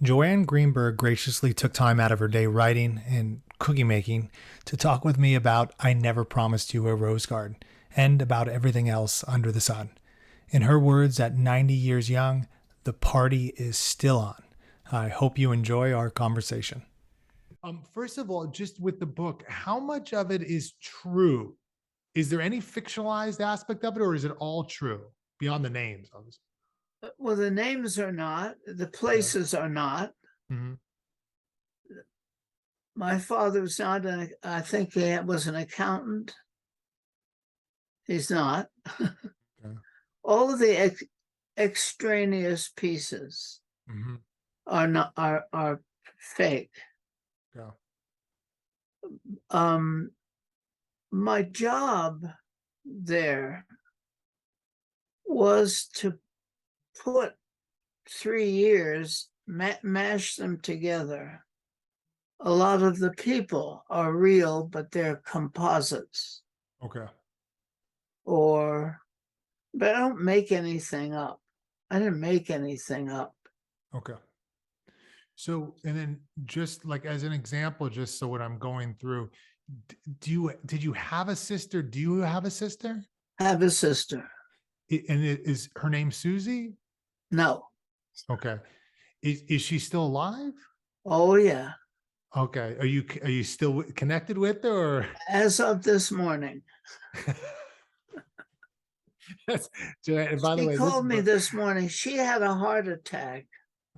Joanne Greenberg graciously took time out of her day writing and cookie making to talk with me about I Never Promised You a Rose Garden and about everything else under the sun. In her words, at 90 years young, the party is still on. I hope you enjoy our conversation. First of all, just with the book, how much of it is true? Is there any fictionalized aspect of it, or is it all true beyond the names, obviously? Well, the names are not, the Okay. places are not. Mm-hmm. My father was not, I think he was an accountant. He's not. Okay. All of the extraneous pieces Mm-hmm. are fake. Yeah. Um, my job there was to put 3 years, mash them together. A lot of the people are real, but they're composites, Okay. or but I don't make anything up. I didn't make anything up. Okay. So, and then just like as an example, just so what I'm going through, did you have a sister? Do you have a sister? I have a sister. And is her name Susie? No. Okay. Is she still alive? Oh yeah. Okay. Are you still connected with her? Or? As of this morning. That's, and by the She way, this called me book. this morning. She had a heart attack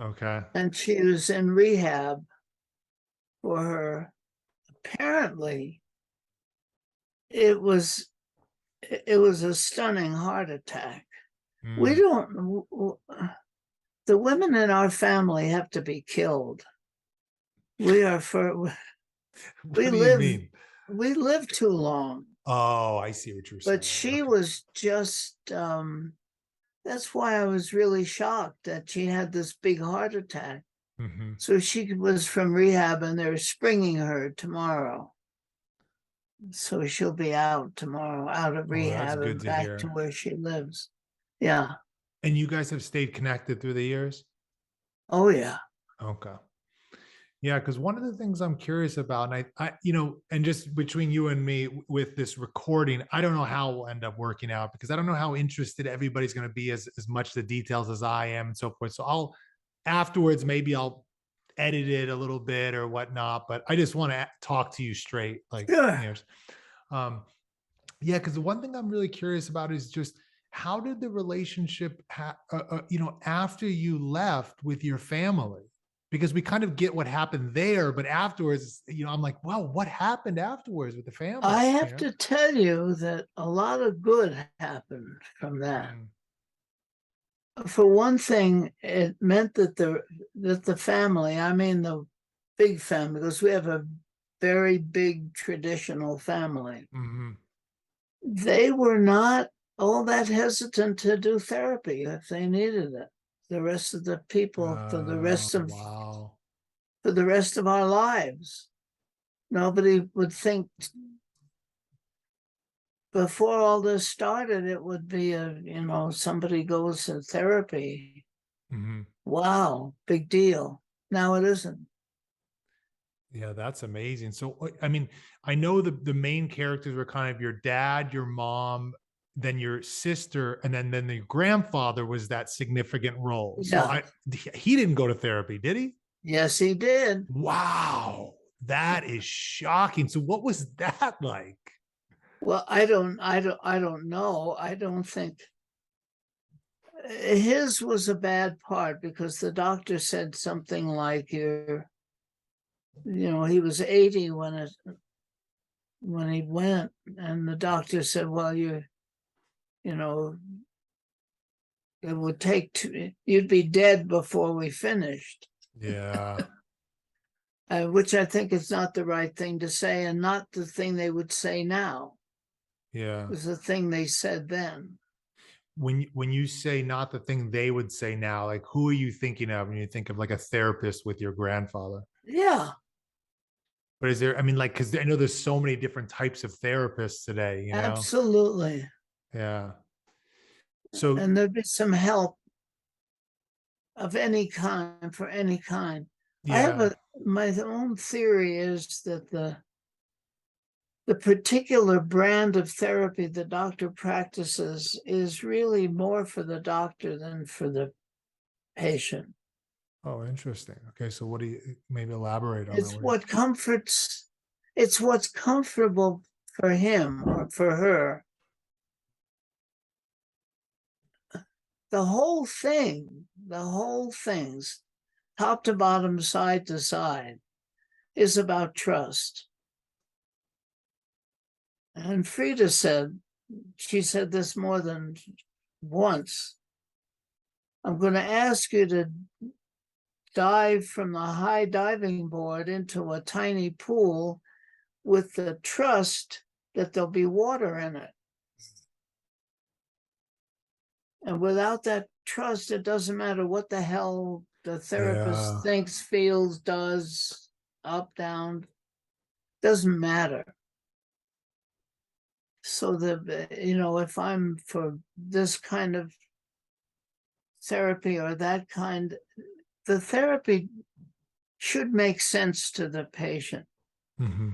Okay. and she was in rehab for her. Apparently, it was it was a stunning heart attack. We Mm. don't the women in our family have to be killed. We are for we What do you live mean? we live too long. Oh, I see what you're But saying. she Okay. was just that's why I was really shocked that she had this big heart attack. Hmm. So she was from rehab and they're springing her tomorrow. So she'll be out tomorrow, out of Oh, that's rehab good and to back to hear. where she lives. Yeah. And you guys have stayed connected through the years? Oh, yeah. Okay. Yeah, because one of the things I'm curious about, and and just between you and me with this recording, I don't know how we'll end up working out because I don't know how interested everybody's going to be as much the details as I am and so forth. So I'll afterwards maybe I'll edit it a little bit or whatnot, but I just want to talk to you straight, like Sure. um, yeah, because the one thing I'm really curious about is just how did the relationship, after you left with your family? Because we kind of get what happened there, but afterwards, I'm like, wow, what happened afterwards with the family? I You have know? to tell you that a lot of good happened from that. Mm, For one thing, it meant that the family, I mean the big family, because we have a very big traditional family, hmm. they were not all that hesitant to do therapy if they needed it. The rest of the people Wow. for the rest of our lives. Nobody would think before all this started it would be somebody goes to therapy. Hmm. Wow, big deal. Now it isn't. Yeah, that's amazing. So, I mean, I know the main characters were kind of your dad, your mom, then your sister, and then the grandfather was that significant role. So Yeah. he didn't go to therapy, did he? Yes, he did. Wow, that is shocking. So, what was that like? Well, I don't know. I don't think his was a bad part because the doctor said something like he was 80 when he went, and the doctor said, well, you know, it would you'd be dead before we finished, Yeah, which I think is not the right thing to say and not the thing they would say now. It yeah. was the thing they said then. When you say not the thing they would say now, like who are you thinking of when you think of like a therapist with your grandfather? Yeah, But is there, I mean, like, because I know there's so many different types of therapists today, you know? absolutely. Yeah. So, And there'd be some help. of any kind, for any kind. I have Yeah. my own theory is that the particular brand of therapy the doctor practices is really more for the doctor than for the patient. Oh, interesting. Okay, so what do you maybe elaborate on that? It's what comforts, it's what's comfortable for him or for her. The whole thing's top to bottom, side to side, is about trust. And Frieda said, she said this more than once, I'm going to ask you to dive from the high diving board into a tiny pool with the trust that there'll be water in it. And without that trust, it doesn't matter what the hell the therapist thinks, feels, does, up, down, doesn't matter. So if I'm for this kind of therapy or that kind, the therapy should make sense to the patient. Mm-hmm.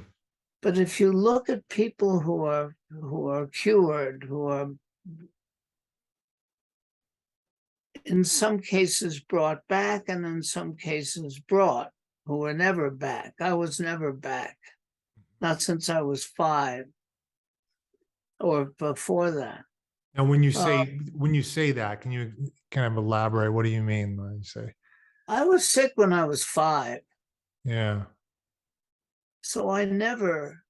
But if you look at people who are cured, who are in some cases brought back and in some cases brought, who were never back. I was never back, not since I was 5 or before that. And when you say that, can you kind of elaborate? What do you mean when you say? I was sick when I was 5. Yeah. So it never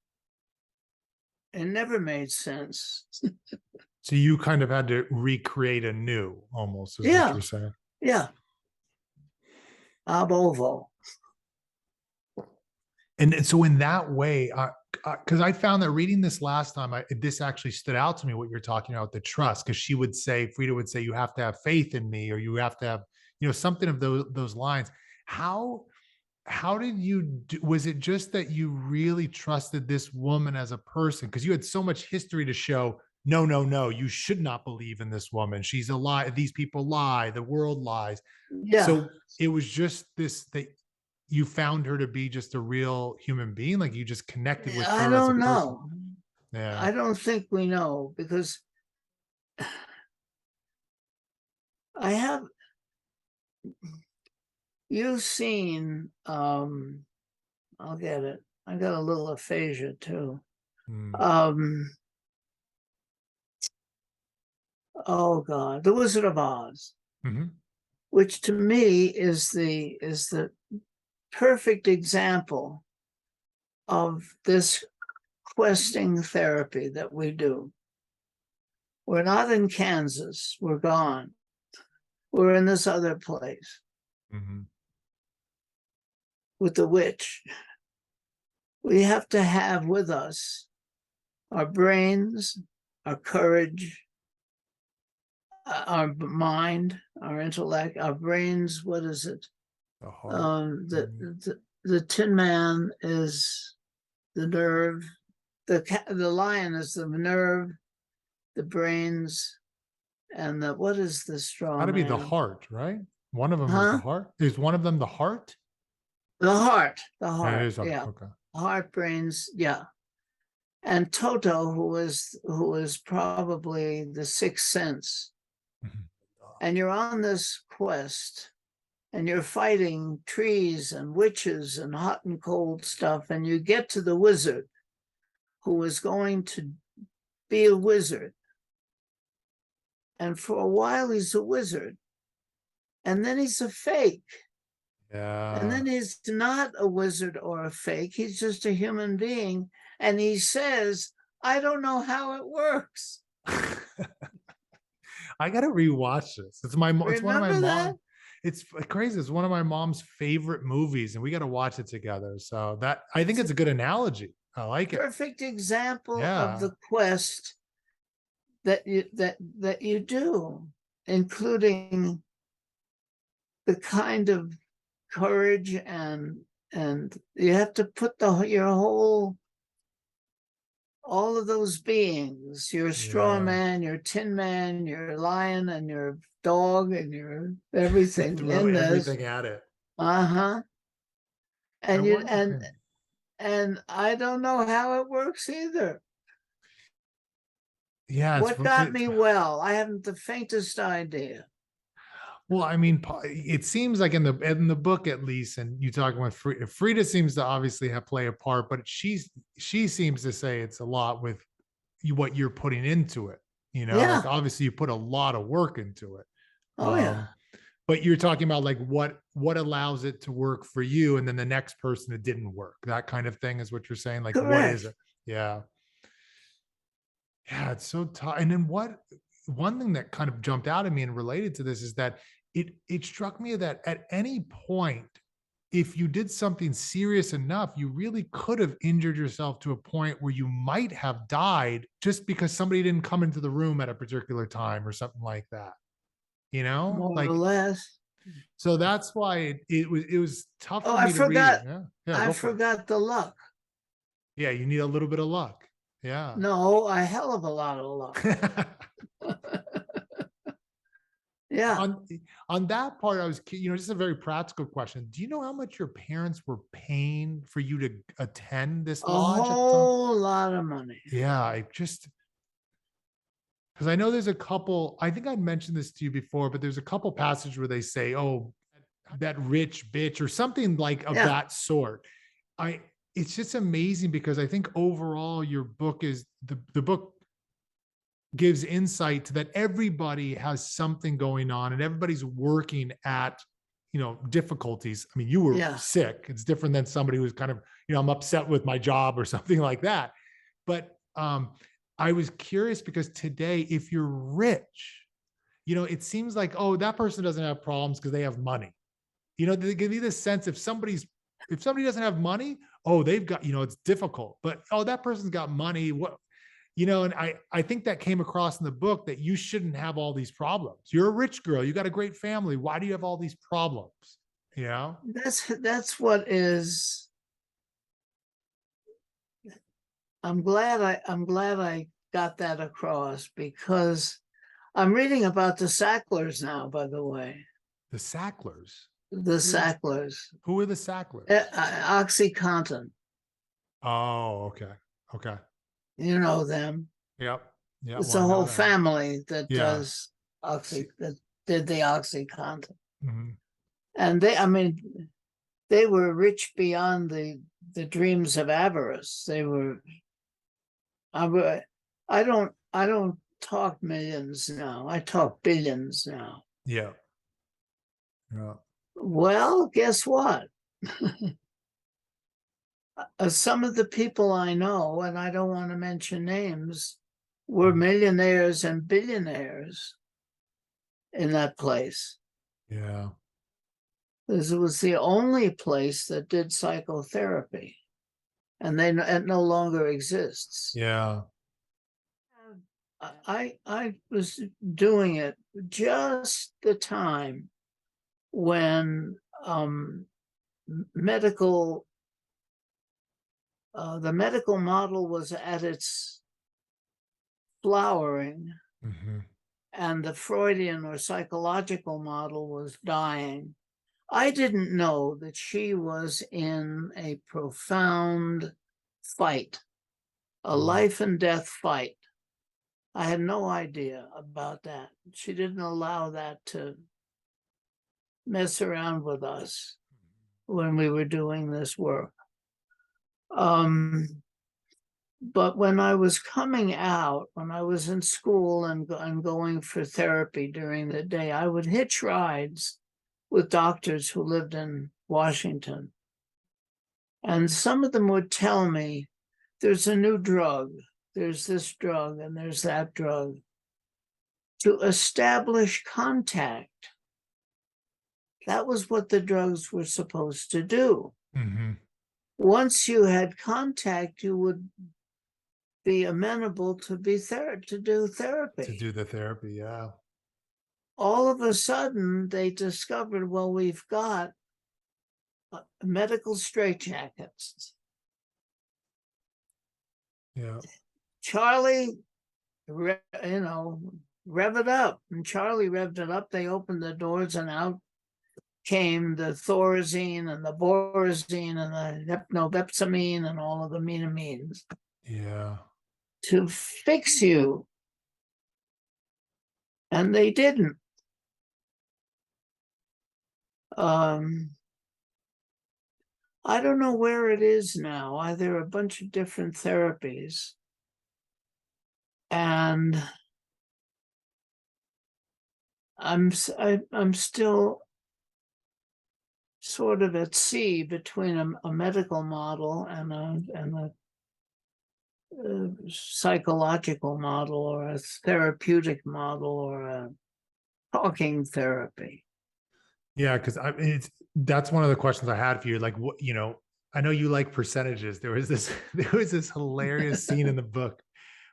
made sense. So you kind of had to recreate anew, almost, is what you're saying. Yeah. Ab ovo. And so in that way, because I found that reading this last time, this actually stood out to me, what you're talking about, the trust, because Frieda would say, you have to have faith in me, or you have to have, something of those lines. How did you do? Was it just that you really trusted this woman as a person? Because you had so much history to show, no, you should not believe in this woman. She's a lie. These people lie. The world lies. Yeah. So it was just this, that you found her to be just a real human being, like you just connected with her as a person. I don't know. Yeah. I don't think we know, because you've seen, I'll get it. I got a little aphasia too. Oh God, The Wizard of Oz, which to me is the perfect example of this questing therapy that we do. We're not in Kansas. We're gone. We're in this other place with the witch. We have to have with us our brains, our courage, our mind, our intellect, our brains. What is it? The heart. The Tin Man is the nerve. The lion is the nerve, the brains, and what is the straw? Got to be the heart, right? One of them is the heart. Is one of them the heart? The heart. Yeah. Okay. Heart, brains. Yeah. And Toto, who is probably the sixth sense. And you're on this quest, and you're fighting trees and witches and hot and cold stuff, and you get to the wizard, who is going to be a wizard. And for a while, he's a wizard. And then he's a fake. Yeah. And then he's not a wizard or a fake. He's just a human being. And he says, I don't know how it works. I got to rewatch this. It's one of my mom. It's crazy. It's one of my mom's favorite movies, and we got to watch it together. So I think it's a good analogy. I like it. Perfect example of the quest that you do, including the kind of courage and you have to put your whole all of those beings, your straw Yeah. man, your tin man, your lion, and your dog, and your everything Throw in this. everything at it. Uh-huh. I And you wonder. and I don't know how it works either. Yeah, What got me well? I haven't the faintest idea. well, I mean, it seems like in the book at least, and you talking with Frieda seems to obviously have play a part, but she seems to say it's a lot with what you're putting into it. You know, like Yeah. obviously you put a lot of work into it. Oh yeah. But you're talking about like what allows it to work for you, and then the next person it didn't work. That kind of thing is what you're saying. Like, what is Correct. it? Yeah. Yeah, it's so tough. And then one thing that kind of jumped out at me and related to this is that it struck me that at any point, if you did something serious enough, you really could have injured yourself to a point where you might have died just because somebody didn't come into the room at a particular time or something like that. You know, More or like less. so that's why it was tough Oh, for I me to read. forgot. Yeah, yeah, I go for it. forgot the luck. Yeah, you need a little bit of luck. Yeah. No, a hell of a lot of luck. Yeah. on that part, I was, just a very practical question. Do you know how much your parents were paying for you to attend this A lodge at the time? whole lot of money. Yeah, I just because I know there's a couple. I think I mentioned this to you before, but there's a couple passages where they say, "Oh, that rich bitch" or something like of Yeah. that sort. I It's just amazing because I think overall your book is the book gives insight to that everybody has something going on and everybody's working at difficulties. I mean, you were Yeah. sick. It's different than somebody who's kind of, I'm upset with my job or something like that. But I was curious because today, if you're rich, it seems like, oh, that person doesn't have problems because they have money. They give you this sense if somebody doesn't have money, oh, they've got, it's difficult. But oh, that person's got money. What and I think that came across in the book that you shouldn't have all these problems. You're a rich girl. You got a great family. Why do you have all these problems? That's what is. I'm glad I got that across because I'm reading about the Sacklers now, by the way. The Sacklers. The Sacklers. Who are the Sacklers? OxyContin. Oh, okay. Okay. You know them. Yep. Yeah. It's Well, a I know whole that. family that Yeah. that did the OxyContin. Mm-hmm. And they were rich beyond the dreams of avarice. I don't talk millions now. I talk billions now. Yeah. Yeah. Well, guess what? Some of the people I know, and I don't want to mention names, were millionaires and billionaires in that place. Yeah. This was the only place that did psychotherapy, and it no longer exists. Yeah. I was doing it just the time when medical the medical model was at its flowering, Mm-hmm. and the Freudian or psychological model was dying. I didn't know that she was in a profound fight, a life and death fight. I had no idea about that. She didn't allow that to mess around with us when we were doing this work. But when I was coming out, when I was in school and going for therapy during the day, I would hitch rides with doctors who lived in Washington. And some of them would tell me, there's a new drug, there's this drug, and there's that drug, to establish contact. That was what the drugs were supposed to do. Mm-hmm. Once you had contact, you would be amenable to do therapy. To do the therapy, yeah. All of a sudden, they discovered, well, we've got medical straitjackets. Yeah. Charlie, rev it up. And Charlie revved it up. They opened the doors and out came the thorazine and the borazine and the hypnobepsamine and all of the metamines. Yeah. To fix you. And they didn't. I don't know where it is now. There are a bunch of different therapies. And I'm still sort of at sea between a medical model and a psychological model or a therapeutic model or a talking therapy. Yeah, because that's one of the questions I had for you. Like, what, I know you like percentages. There was this hilarious scene in the book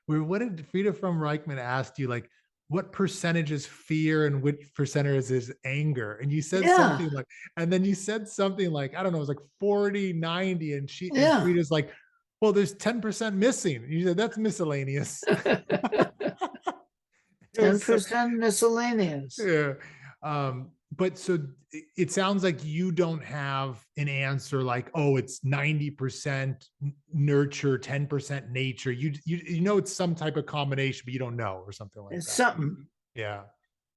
where what did Frieda Fromm-Reichmann asked you, like, what percentage is fear and which percentage is anger? And you said something like, and then you said something like, I don't know, it was like 40, 90. And Frieda's like, well, there's 10% missing. And you said, that's miscellaneous. 10% miscellaneous. Yeah. But so it sounds like you don't have an answer like, oh, it's 90% nurture, 10% nature. You know it's some type of combination, but you don't know, or something like it's that. Something. Yeah.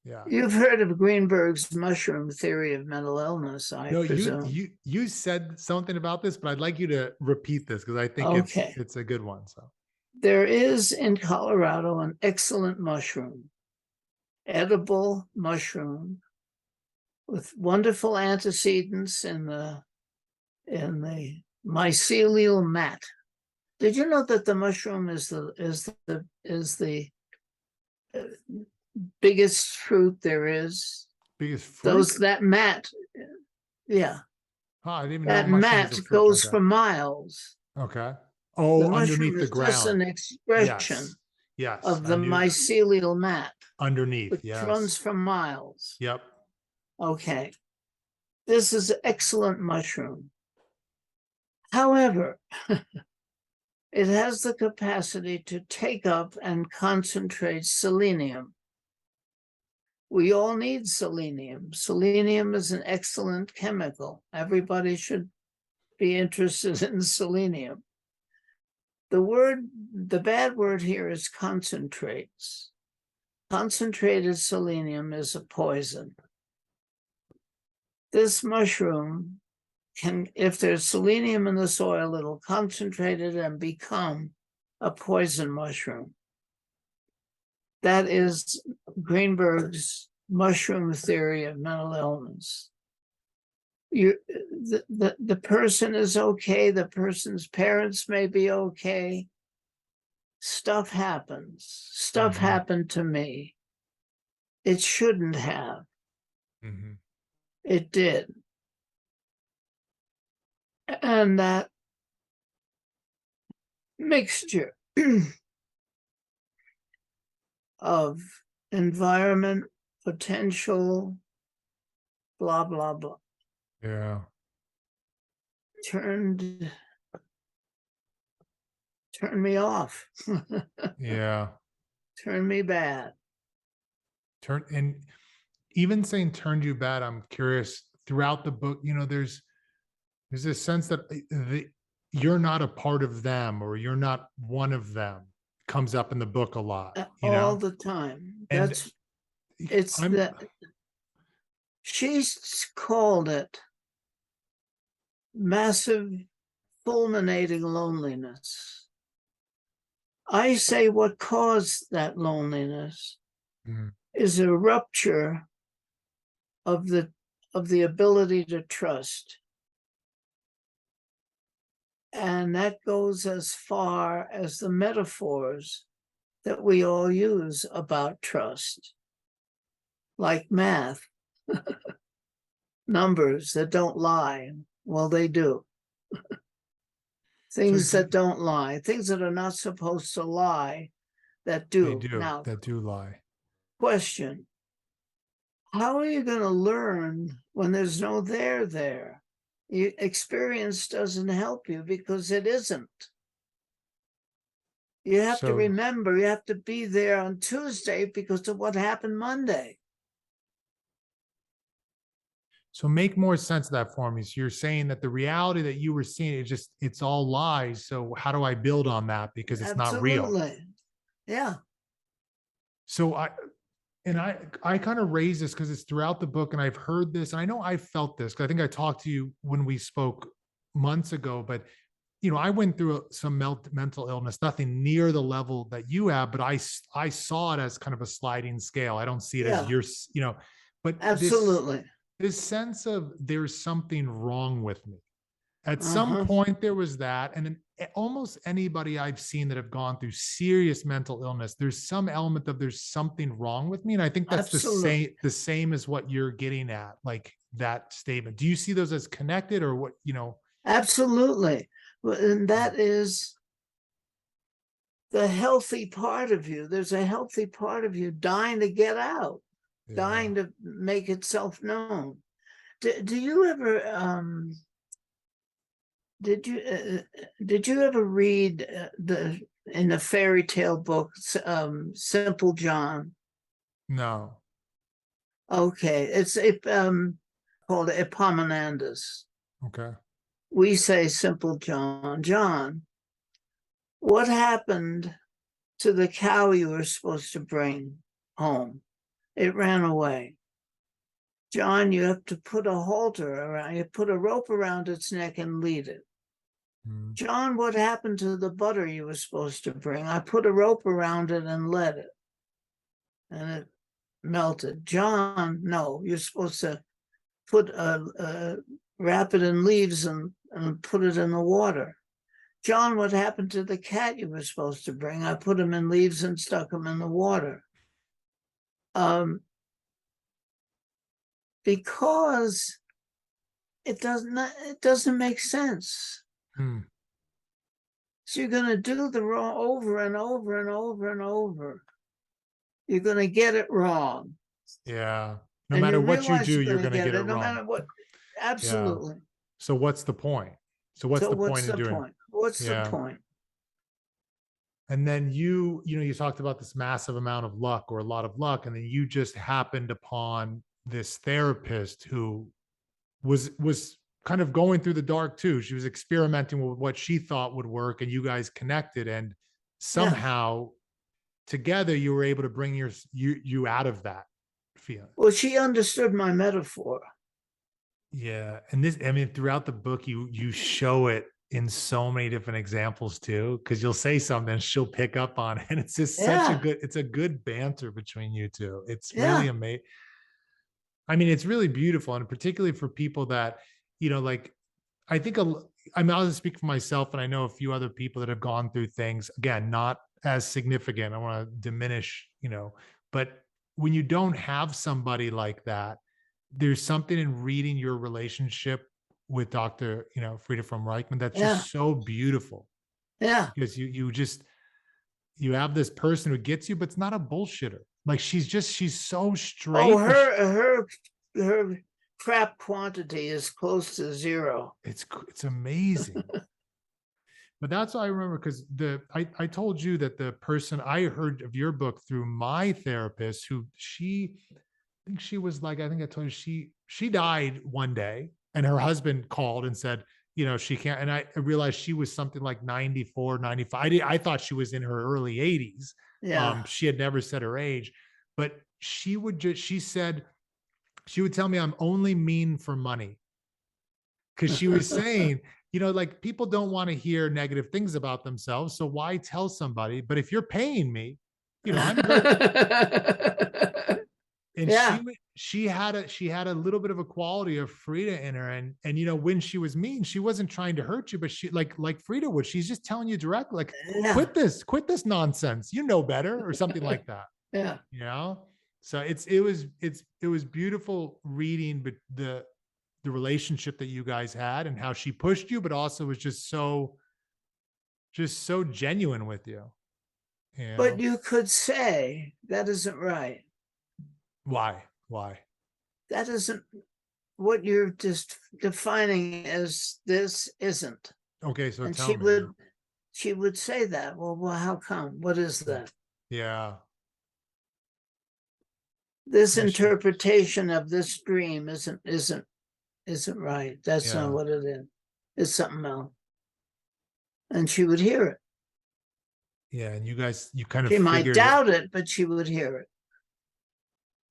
Yeah. You've heard of Greenberg's mushroom theory of mental illness, I presume. You said something about this, but I'd like you to repeat this because I think it's a good one. So there is in Colorado an excellent mushroom, edible mushroom with wonderful antecedents in the mycelial mat. Did you know that the mushroom is the biggest fruit there is? Biggest fruit? That mat, yeah. Oh, I didn't even that know mat goes for miles. Okay. Oh, underneath the ground. Just an expression yes. of the mycelial mat. Underneath, which runs for miles. Yep. Okay. This is an excellent mushroom. However, it has the capacity to take up and concentrate selenium. We all need selenium. Selenium is an excellent chemical. Everybody should be interested in selenium. The bad word here is concentrates. Concentrated selenium is a poison. This mushroom can, if there's selenium in the soil, it'll concentrate it and become a poison mushroom. That is Greenberg's mushroom theory of mental illness. The person is okay, the person's parents may be okay. Stuff happens. Stuff happened to me. It shouldn't have. It did. And that mixture of environment, potential, blah, blah, blah. Yeah. Turned me off. Yeah. Turned me bad. And even saying turned you bad, I'm curious, throughout the book, there's this sense that you're not a part of them, or you're not one of them, comes up in the book a lot. All the time. She's called it massive fulminating loneliness. I say what caused that loneliness is a rupture of the ability to trust. And that goes as far as the metaphors that we all use about trust, like math, numbers that don't lie. Well, they do. Things that don't lie, things that are not supposed to lie, that do. They do. Now, that do lie. Question: how are you going to learn when there's no there? Experience doesn't help you because it isn't. You have to So, remember, you have to be there on Tuesday because of what happened Monday. so make more sense of that for me. So you're saying that the reality that you were seeing, it's all lies. So how do I build on that? Because it's not real. Absolutely. Yeah. So I kind of raise this because it's throughout the book and I've heard this. And I know I felt this because I think I talked to you when we spoke months ago, but I went through some mental illness, nothing near the level that you have, but I saw it as kind of a sliding scale. I don't see it as Yeah. but Absolutely. this sense of there's something wrong with me. At some Uh-huh. point, there was that. And then almost anybody I've seen that have gone through serious mental illness, there's some element of there's something wrong with me. And I think that's Absolutely. the same as what you're getting at, like that statement. Do you see those as connected or what, Absolutely. And that is the healthy part of you. There's a healthy part of you dying to get out, Yeah. dying to make itself known. Do you ever did you ever read in the fairy tale book Simple John? No. Okay, it's called Epaminondas. Okay. We say Simple John. John, what happened to the cow you were supposed to bring home? It ran away. John, you have to put a halter around, you put a rope around its neck and lead it. Mm. John, what happened to the butter you were supposed to bring? I put a rope around it and led it. And it melted. John, no, you're supposed to put wrap it in leaves and put it in the water. John, what happened to the cat you were supposed to bring? I put him in leaves and stuck him in the water. Because it doesn't make sense. Mm. So you're going to do the wrong over and over and over and over. You're going to get it wrong. Yeah. No And matter you what you realize do, you're you're going to going to get get it it no wrong. matter what. Yeah. Absolutely. So what's the point? So what's So the what's point in the doing? point? What's the Yeah. point? And then you talked about this massive amount of luck or a lot of luck, and then you just happened upon this therapist who was kind of going through the dark too. She was experimenting with what she thought would work, and you guys connected, and Yeah. somehow together you were able to bring you out of that feeling. Well, she understood my metaphor. Yeah, and this, I mean, throughout the book, you show it in so many different examples too, because you'll say something, and she'll pick up on it, and it's just Yeah. it's a good banter between you two. It's really Yeah. amazing. I mean, it's really beautiful, and particularly for people that, like I think I mean, I'll just speak for myself, and I know a few other people that have gone through things. Again, not as significant. I want to diminish, but when you don't have somebody like that, there's something in reading your relationship with Dr. Frieda Fromm-Reichmann that's Yeah. just so beautiful Yeah. because you have this person who gets you, but it's not a bullshitter. Like she's so Oh, straight, but her crap quantity is close to zero. it's amazing. But that's what I remember because I told you that the person I heard of your book through my therapist, who I think she was like, I think I told you she died one day and her husband called and said, she can't. And I realized she was something like 94, 95. I thought she was in her early 80s. Yeah. She had never said her age, but she said, she would tell me I'm only mean for money. Cause she was saying, like people don't want to hear negative things about themselves. So why tell somebody? But if you're paying me, I'm very, and Yeah. she had a little bit of a quality of Frieda in her, and when she was mean, she wasn't trying to hurt you, but she like Frieda would, she's just telling you directly, like Yeah. quit this nonsense, better, or something like that. Yeah. So it was beautiful reading, but the relationship that you guys had and how she pushed you, but also was just so genuine with you. But you could say that isn't right. Why? That isn't what you're just defining as this isn't. Okay, so And tell she me. would she would say that. Well, how come? What is that? Yeah. This Yeah. interpretation of this dream isn't right. That's not Yeah. what it is. It's something else. And she would hear it. Yeah. And you kind of She might figured, doubt it, but she would hear it.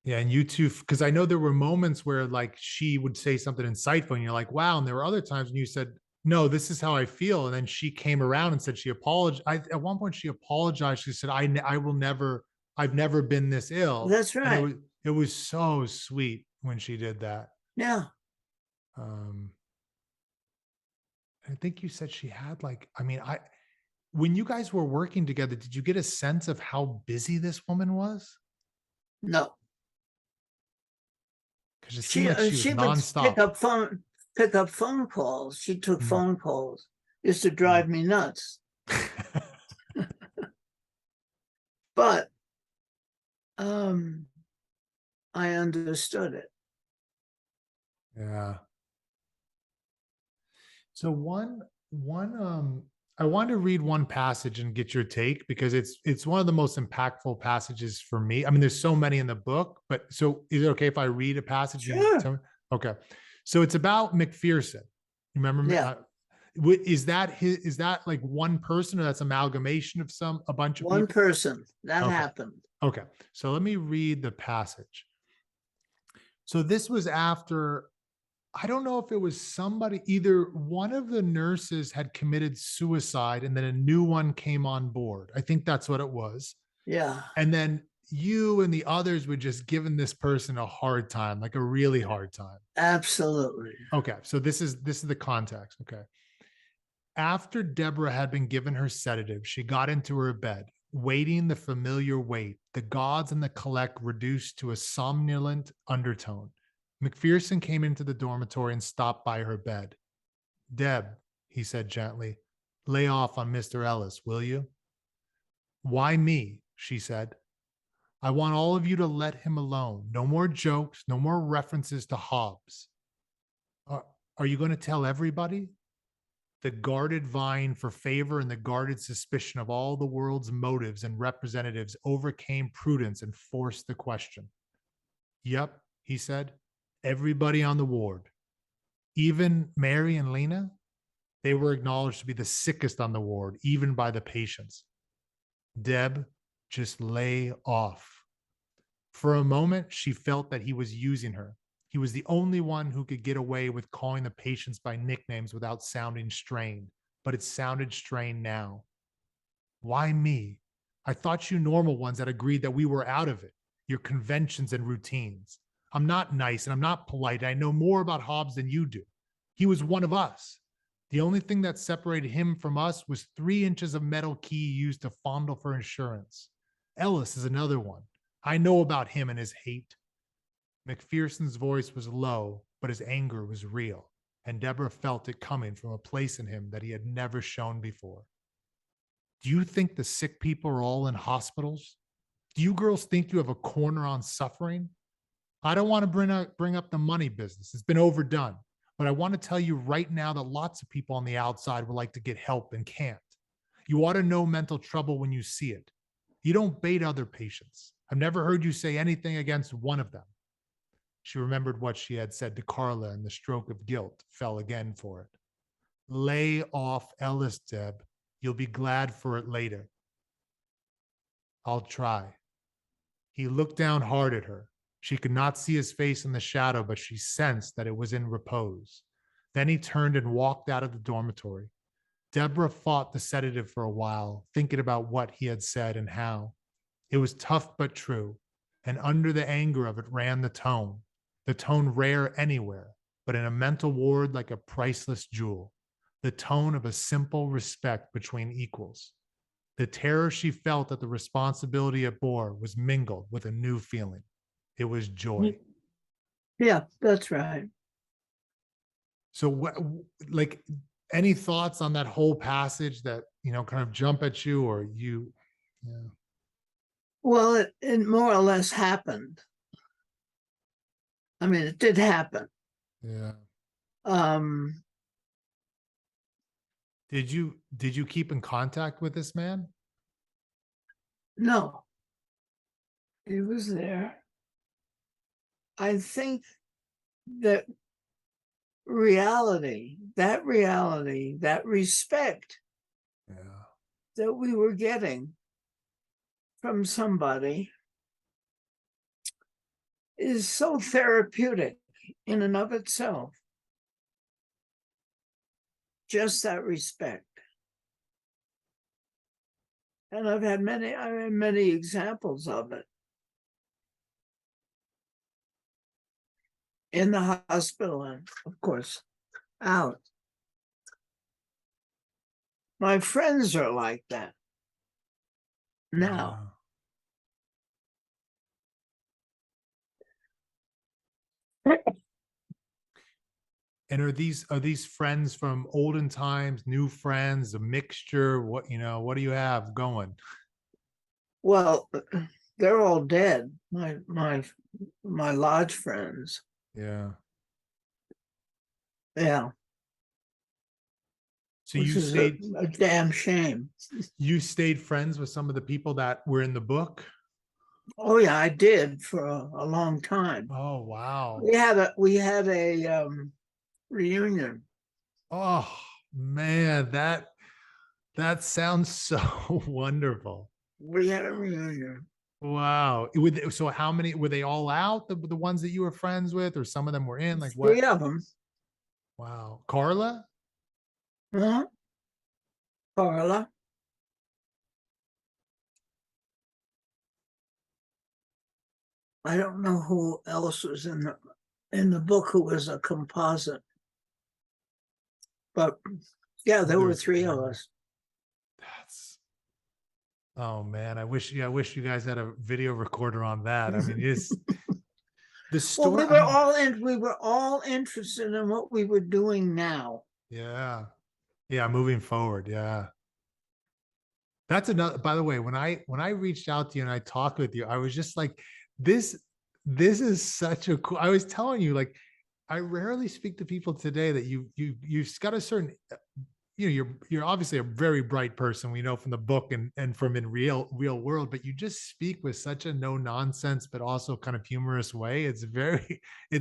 yeah. And you two, because I know there were moments where like she would say something insightful and you're like, wow. And there were other times when you said, no, this is how I feel. And then she came around and said she apologized. At one point, she apologized. She said, I will never, I've never been this ill. That's And right. it was so sweet when she did that. Yeah. Um, I think you said she had like, I mean, when you guys were working together, did you get a sense of how busy this woman was? No. Because it seemed like she was She would nonstop. pick up phone calls. She took Mm. phone calls. Used to Yeah. drive me nuts. But I understood it. Yeah. So I want to read one passage and get your take because it's one of the most impactful passages for me. I mean, there's so many in the book, but so is it okay if I read a passage? You tell Sure. me? Okay. So it's about McPherson. You remember? Yeah. Is that like one person or that's amalgamation of a bunch of One people? person. That Okay. happened. Okay. So let me read the passage. So this was after, I don't know if it was somebody, either one of the nurses had committed suicide and then a new one came on board. I think that's what it was. Yeah. And then you and the others were just giving this person a hard time, like a really hard time. Absolutely. Okay. So this is the context. Okay. After Deborah had been given her sedative, she got into her bed, waiting the familiar wait, the gods and the collect reduced to a somnolent undertone. McPherson came into the dormitory and stopped by her bed. Deb, he said gently, lay off on Mr. Ellis, will you? Why me? She said. I want all of you to let him alone. No more jokes, no more references to Hobbes. Are you going to tell everybody? The guarded vying for favor and the guarded suspicion of all the world's motives and representatives overcame prudence and forced the question. Yep, he said. Everybody on the ward, even Mary and Lena, they were acknowledged to be the sickest on the ward, even by the patients. Deb, just lay off. For a moment, she felt that he was using her. He was the only one who could get away with calling the patients by nicknames without sounding strained, but it sounded strained now. Why me? I thought you normal ones had agreed that we were out of it, your conventions and routines. I'm not nice and I'm not polite. I know more about Hobbes than you do. He was one of us. The only thing that separated him from us was 3 inches of metal key used to fondle for insurance. Ellis is another one. I know about him and his hate. McPherson's voice was low, but his anger was real, and Deborah felt it coming from a place in him that he had never shown before. Do you think the sick people are all in hospitals? Do you girls think you have a corner on suffering? I don't want to bring up the money business. It's been overdone. But I want to tell you right now that lots of people on the outside would like to get help and can't. You ought to know mental trouble when you see it. You don't bait other patients. I've never heard you say anything against one of them. She remembered what she had said to Carla, and the stroke of guilt fell again for it. Lay off Ellis, Deb. You'll be glad for it later. I'll try. He looked down hard at her. She could not see his face in the shadow, but she sensed that it was in repose. Then he turned and walked out of the dormitory. Deborah fought the sedative for a while, thinking about what he had said and how. It was tough but true, and under the anger of it ran the tone rare anywhere, but in a mental ward like a priceless jewel, the tone of a simple respect between equals. The terror she felt at the responsibility it bore was mingled with a new feeling. It was joy. Yeah, that's right. So, like, any thoughts on that whole passage that, kind of jump at you or you? Yeah. Well, it more or less happened. I mean, it did happen. Yeah. Um, Did you keep in contact with this man? No, he was there. I think that reality, that respect Yeah. that we were getting from somebody is so therapeutic in and of itself. Just that respect. And I've had many examples of it. In the hospital and, of course, out. My friends are like that now. And are these friends from olden times, new friends, a mixture? What do you have going? Well, they're all dead. My lodge friends. Yeah. Yeah, So which is a damn shame. you stayed friends with some of the people that were in the book? Oh yeah, I did for a long time. Oh, wow. We had a reunion. Oh, man, that sounds so wonderful. We had a reunion. Wow. So how many were they all out? The ones that you were friends with, or some of them were in? Like what? Three of them. Wow. Carla? Huh? Carla. I don't know who else was in the book who was a composite, but yeah, there were three of us. That's Oh man, I wish you guys had a video recorder on that. I mean, it's the Well, story. I mean, we were all interested in what we were doing now. yeah. Yeah, moving forward. Yeah. That's another, by the way, when I reached out to you and I talked with you, I was just like, this, this is such a cool. I was telling you, like, I rarely speak to people today that you've got a certain, you're obviously a very bright person, we know from the book and from in real world, but you just speak with such a no nonsense but also kind of humorous way. It's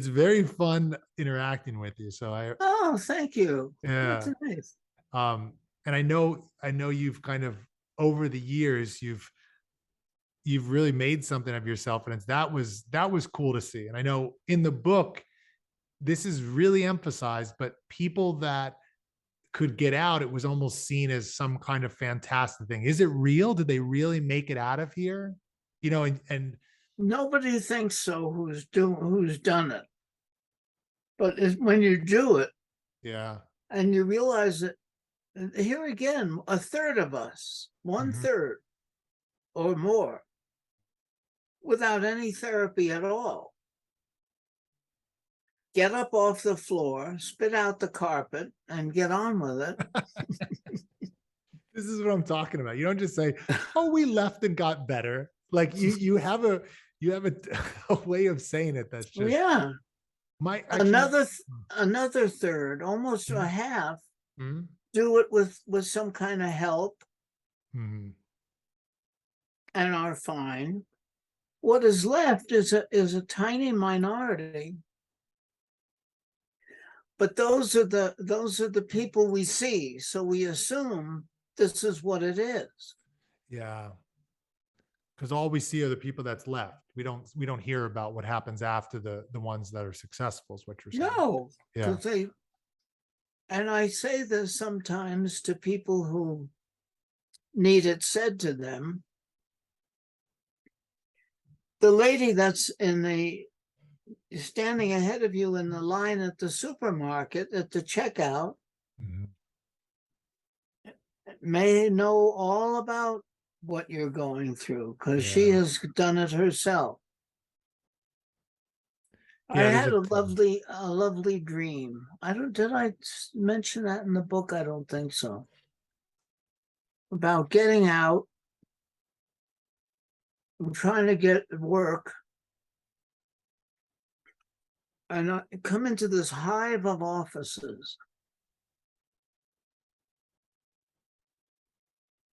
very fun interacting with you. So Oh, thank you. That's yeah. nice. And I know you've kind of, over the years, you've really made something of yourself, and that was cool to see. And I know in the book this is really emphasized, but people that could get out, it was almost seen as some kind of fantastic thing. Is it real? Did they really make it out of here? And Nobody thinks so who's done it. But when you do it yeah. and you realize that here again, a third of us, one Mhm. third or more, without any therapy at all, get up off the floor, spit out the carpet, and get on with it. This is what I'm talking about. You don't just say, "Oh, we left and got better." Like you have a way of saying it that's just Yeah. my actually. Another third, almost a Mhm. half, Mhm. do it with some kind of help Mhm. and are fine. What is left is a tiny minority, but those are the people we see, so we assume this is what it is. Yeah, because all we see are the people that's left. We don't hear about what happens after the ones that are successful, is what you're saying. No, Yeah. because and I say this sometimes to people who need it said to them. The lady that's standing ahead of you in the line at the supermarket at the checkout Mhm. may know all about what you're going through because she Yeah. has done it herself. I Yeah, there's had a a lovely dream. Did I mention that in the book? I don't think so. About getting out and trying to get work, and I come into this hive of offices.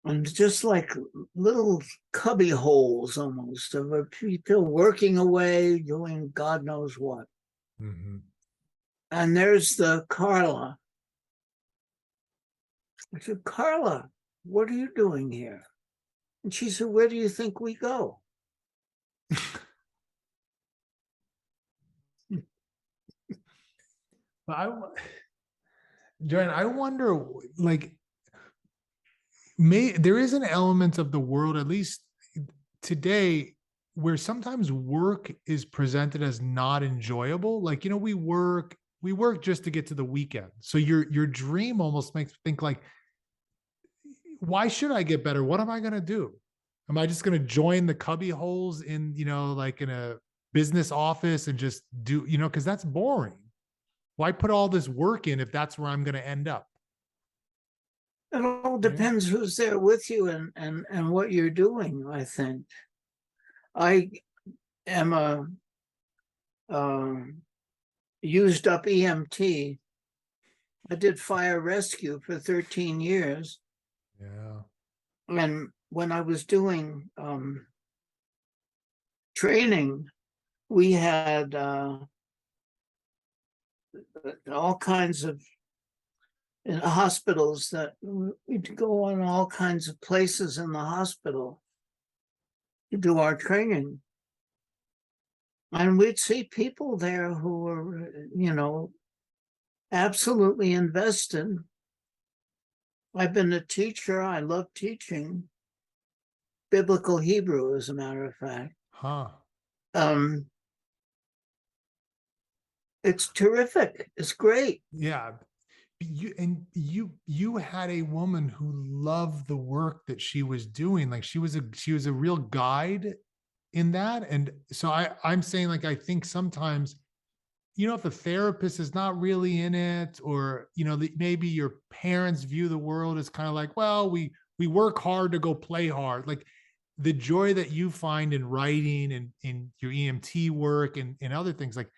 and just like little cubby holes almost of people working away, doing God knows what. Mm-hmm. And there's the Carla. I said, Carla, what are you doing here? And she said, where do you think we go? But Joanne, I wonder, like, there is an element of the world, at least today, where sometimes work is presented as not enjoyable. Like, we work just to get to the weekend. So your dream almost makes me think like, why should I get better? What am I going to do? Am I just going to join the cubby holes in, like in a business office and just do, because that's boring. Why put all this work in if that's where I'm going to end up? It all depends who's there with you and what you're doing, I think. I am a used up EMT. I did fire rescue for 13 years. Yeah. And when I was doing training, we had all kinds of hospitals that we'd go on all kinds of places in the hospital to do our training. And we'd see people there who were, absolutely invested. I've been a teacher. I love teaching biblical Hebrew, as a matter of fact. Huh. It's terrific. It's great. Yeah. You had a woman who loved the work that she was doing. Like she was a real guide in that. And so I'm saying, like, I think sometimes, if a therapist is not really in it, or, maybe your parents view the world as kind of like, well, we work hard to go play hard. Like the joy that you find in writing and in your EMT work and other things, like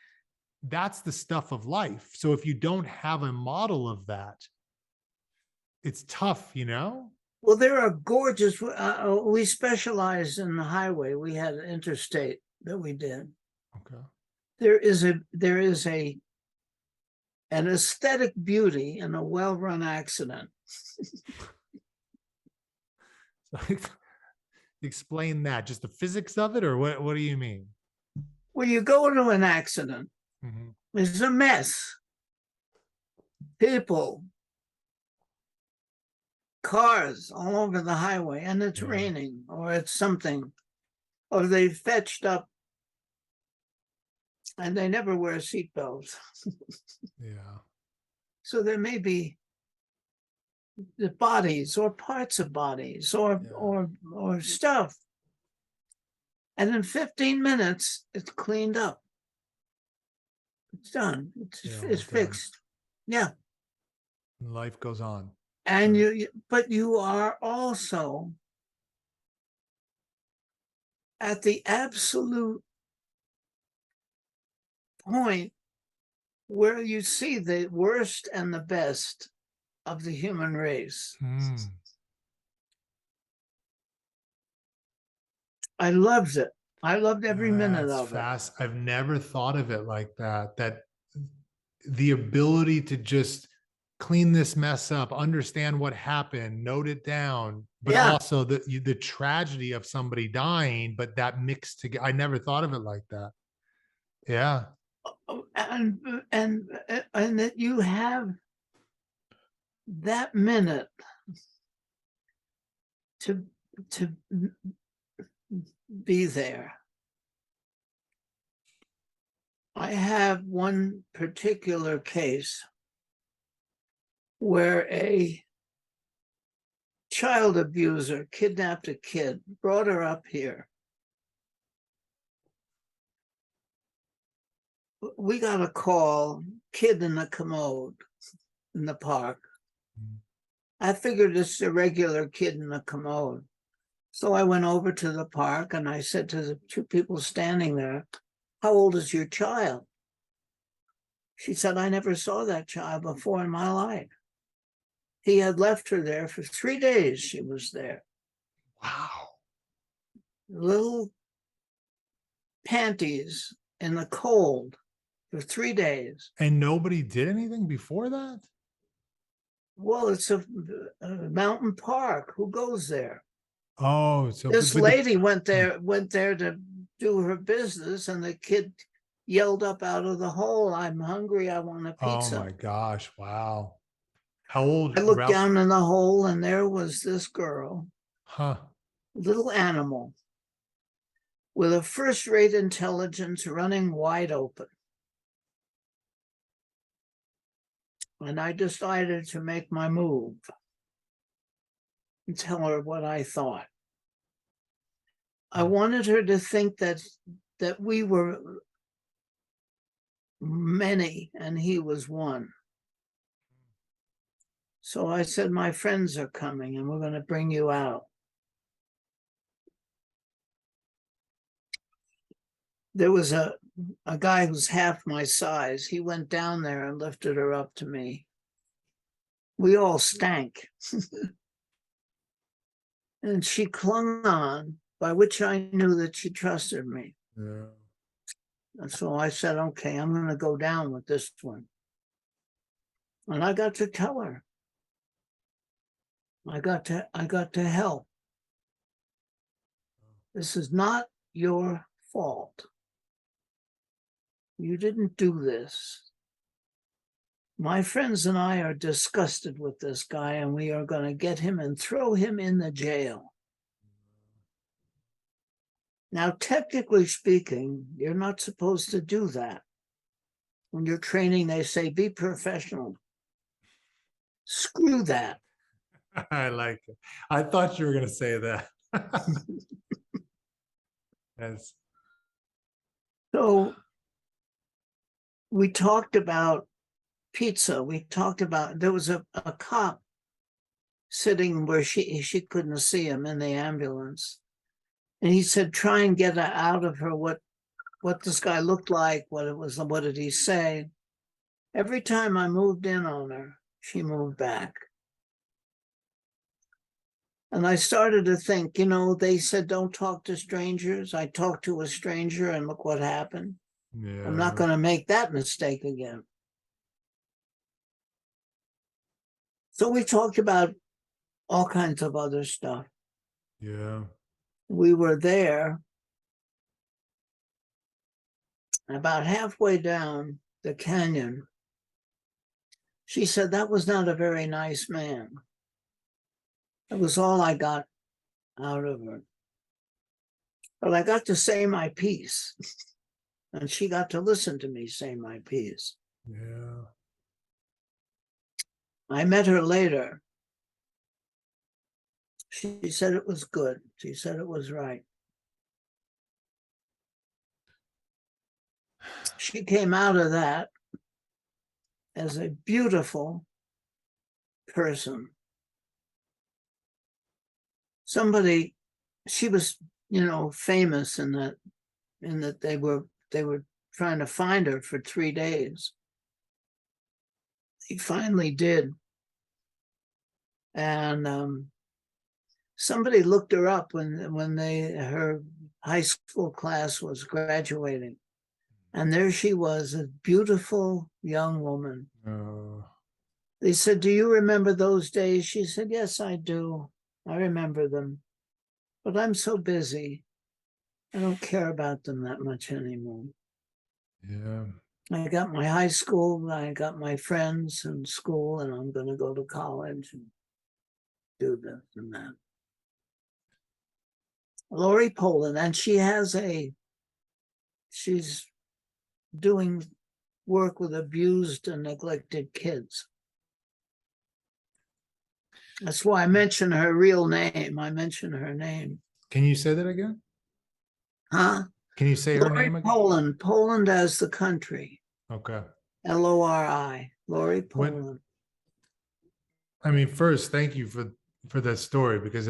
that's the stuff of life. So if you don't have a model of that, it's tough. Well, there are gorgeous. We specialized in the highway. We had an interstate that we did. Okay. There is an aesthetic beauty in a well-run accident. Explain that. Just the physics of it, or what do you mean? When you go to an accident, Mm-hmm. it's a mess. People, cars all over the highway, and it's raining, or it's something, or they fetched up and they never wear seatbelts. Yeah. So there may be the bodies or parts of bodies or stuff. And in 15 minutes, it's cleaned up. It's done. It's fixed. Yeah. Life goes on. And but you are also at the absolute point where you see the worst and the best of the human race. I loved it. I loved every minute of it. I've never thought of it like that. That the ability to just clean this mess up, understand what happened, note it down, but also the tragedy of somebody dying, but that mixed together. I never thought of it like that. Yeah. And that you have that minute to be there. I have one particular case where a child abuser kidnapped a kid, brought her up here. We got a call, kid in a commode in the park. I figured it's a regular kid in a commode. So I went over to the park and I said to the two people standing there, how old is your child? She said, I never saw that child before in my life. He had left her there for 3 days. She was there. Wow. Little panties in the cold for 3 days. And nobody did anything before that? Well, it's a mountain park. Who goes there? Oh, so This but the, lady went there to do her business, and the kid yelled up out of the hole, "I'm hungry. I want a oh pizza." my gosh, wow. How old I looked Ralph? down in the hole, and there was this girl, Huh. little animal, with a first-rate intelligence running wide open. And I decided to make my move and tell her what I thought. I wanted her to think that we were many and he was one. So I said, my friends are coming and we're going to bring you out. There was a guy who's half my size. He went down there and lifted her up to me. We all stank. And she clung on, by which I knew that she trusted me. Yeah. And so I said, okay, I'm going to go down with this one. And I got to tell her. I got to help. This is not your fault. You didn't do this. My friends and I are disgusted with this guy, and we are going to get him and throw him in the jail. Now, technically speaking, you're not supposed to do that. When you're training, they say, be professional. Screw that. I like it. I thought you were going to say that. Yes. So we talked about pizza. We talked about, there was a cop sitting where she couldn't see him in the ambulance. And he said, try and get out of her what this guy looked like, what it was, what did he say? Every time I moved in on her, she moved back. And I started to think, they said, don't talk to strangers. I talked to a stranger and look what happened. Yeah. I'm not going to make that mistake again. So we talked about all kinds of other stuff. Yeah. We were there about halfway down the canyon. She said, that was not a very nice man. That was all I got out of her. But I got to say my piece. And she got to listen to me say my piece. Yeah. I met her later. She said it was good. She said it was right. She came out of that as a beautiful person. Somebody, she was, famous in that they were trying to find her for 3 days. They finally did. And somebody looked her up when her high school class was graduating. And there she was, a beautiful young woman. They said, do you remember those days? She said, yes, I do. I remember them. But I'm so busy. I don't care about them that much anymore. Yeah. I got my high school, I got my friends in school, and I'm going to go to college and do this and that. Lori Poland, and she's doing work with abused and neglected kids. That's why I mention her real name. I mention her name. Can you say that again? Huh? Can you say her Lori name again? Poland as the country. Okay. Lori. Lori Poland. I mean, first, thank you for that story, because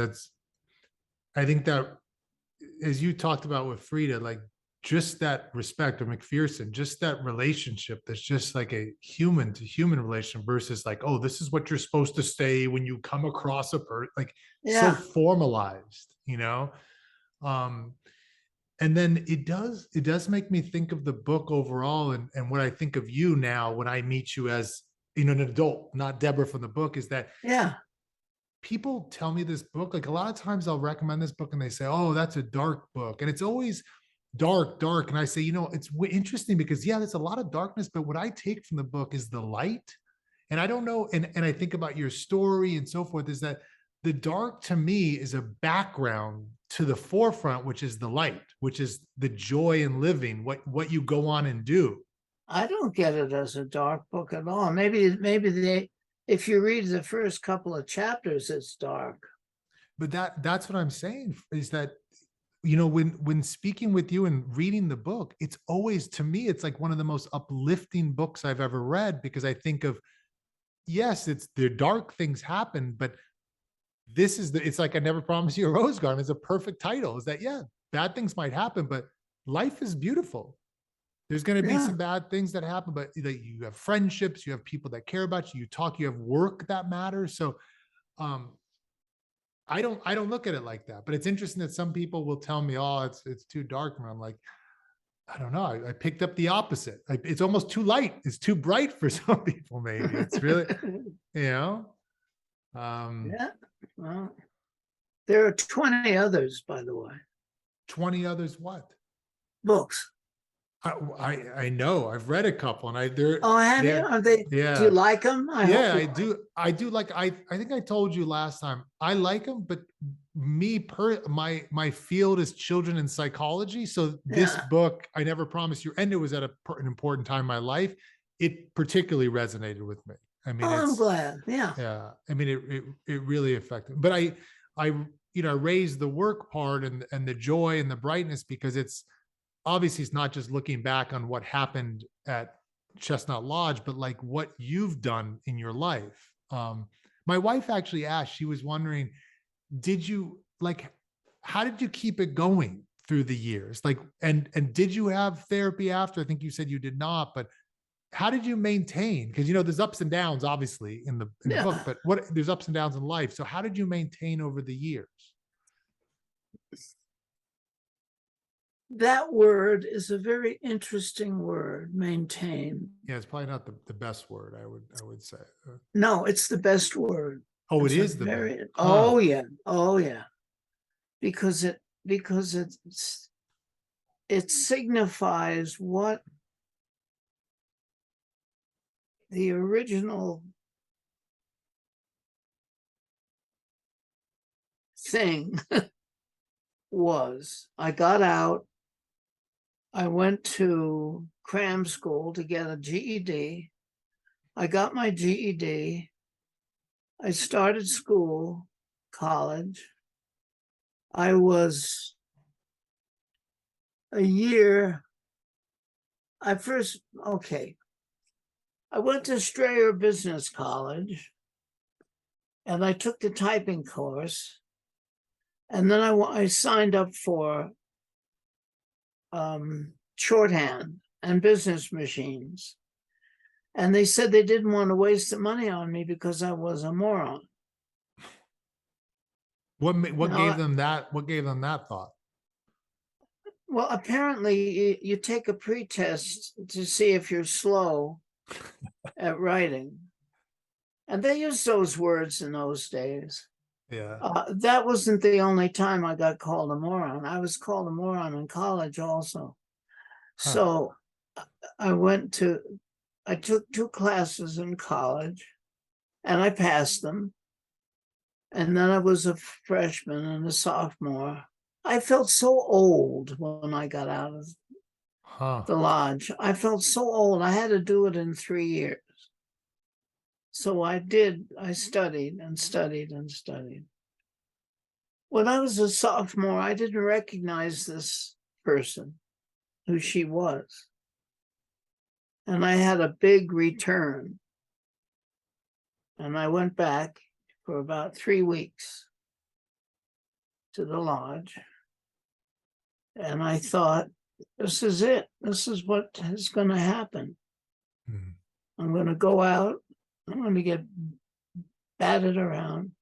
I think that, as you talked about with Frieda, like, just that respect, or McPherson, just that relationship that's just like a human to human relation versus like, oh, this is what you're supposed to say when you come across a person, like so Yeah. formalized, you know? Um, and then it does make me think of the book overall, and what I think of you now when I meet you as, you know, an adult, not Deborah from the book, is that Yeah. people tell me this book, like a lot of times I'll recommend this book and they say, oh, that's a dark book. And it's always dark. And I say, you know, it's interesting because, yeah, there's a lot of darkness, but what I take from the book is the light. And I don't know. And I think about your story and so forth, is that the dark to me is a background to the forefront, which is the light, which is the joy in living, what you go on and do. I don't get it as a dark book at all. Maybe if you read the first couple of chapters, it's dark. But that's what I'm saying, is that, you know, when speaking with you and reading the book, it's always, to me, it's like one of the most uplifting books I've ever read, because I think of, yes, it's the dark things happen, but it's like I Never Promised You a Rose Garden is a perfect title, is that, yeah, bad things might happen, but life is beautiful. There's going to be Yeah. some bad things that happen, but you have friendships, you have people that care about you, you talk, you have work that matters. So um I don't look at it like that, but it's interesting that some people will tell me, oh, it's too dark. And I'm like, I don't know. I picked up the opposite. It's almost too light. It's too bright for some people. Maybe it's really, you know, um, Yeah. Well, there are 20 others, by the way, 20 others. What? books. I know. I've read a couple, and Oh, have you? they're, Are they? Do you yeah, like them? I hope yeah, you I like. do. I do like, I think I told you last time, I like them, but my field is children and psychology. So this Yeah. book, I Never Promised You, and it was at an important time in my life. It particularly resonated with me. I mean, Oh, I'm it's, glad. Yeah. yeah, I mean, it really affected. But I you know, raised the work part and the joy and the brightness, because it's obviously, it's not just looking back on what happened at Chestnut Lodge, but like what you've done in your life. My wife actually asked, she was wondering, did you like, how did you keep it going through the years? Like, and did you have therapy after? I think you said you did not, but how did you maintain? Because, you know, there's ups and downs obviously in the book, Yeah. but there's ups and downs in life. So how did you maintain over the years? That word is a very interesting word, maintain. Yeah, it's probably not the best word, I would say. No, it's the best word. Oh, it It's a is the best. very, Huh. oh yeah, oh yeah. Because it signifies what the original thing was. I got out, I went to cram school to get a GED. I got my GED. I started school, college. I was a year. Okay. I went to Strayer Business College and I took the typing course. And then I signed up for shorthand and business machines. And they said they didn't want to waste the money on me because I was a moron. What gave Now, them that? What gave them that thought? well, apparently you take a pretest to see if you're slow at writing. And they used those words in those days. Yeah. That wasn't the only time I got called a moron. I was called a moron in college also. Huh. So I took 2 classes in college and I passed them. And then I was a freshman and a sophomore. I felt so old when I got out of Huh. the lodge. I felt so old. I had to do it in 3 years. So I did. I studied and studied and studied. When I was a sophomore, I didn't recognize this person, who she was. And I had a big return. And I went back for about 3 weeks to the lodge. And I thought, this is it. This is what is going to happen. Mhm. I'm going to go out. I'm going to get batted around.